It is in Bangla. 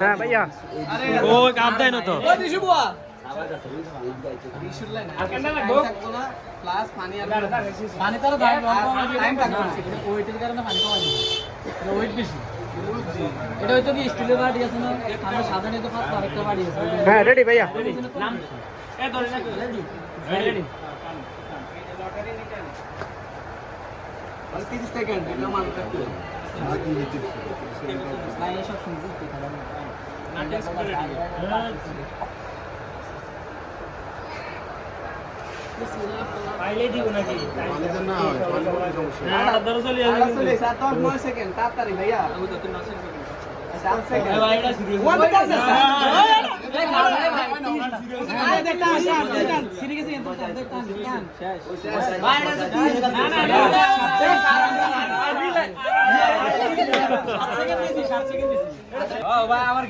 হ্যাঁ ভাইয়া ও কাপ দেয় না তো পানি তার টাইম থাকবে ওয়েটের কারণে পানি কমাই দিবে ওয়েট বেশি এটা হয়তো কি স্টিলের বাড়ি আছে না আমরা সাধারণ তো ফাস্ট আরেকটা বাড়ি আছে হ্যাঁ রেডি ভাইয়া নাম এ ধরে না রেডি রেডি 30 সেকেন্ড এটা মান করতে না এই সব শুনছি না টেস্ট করে পাইলে দিব নাকি পানিতে না হয় পানি কোনো সমস্যা না ধরে চলে যাবে 9 সেকেন্ড তাড়াতাড়ি ভাইয়া ও তো 9 সেকেন্ড 7 সেকেন্ড ভাই এটা সিরিয়াস ওয়ান করতে দেখটা আসা সিরি গেছে কিন্তু দেখটা শেষ ভাই এটা না না 7 সেকেন্ড দিছি 7 সেকেন্ড দিছি ও ভাই আমার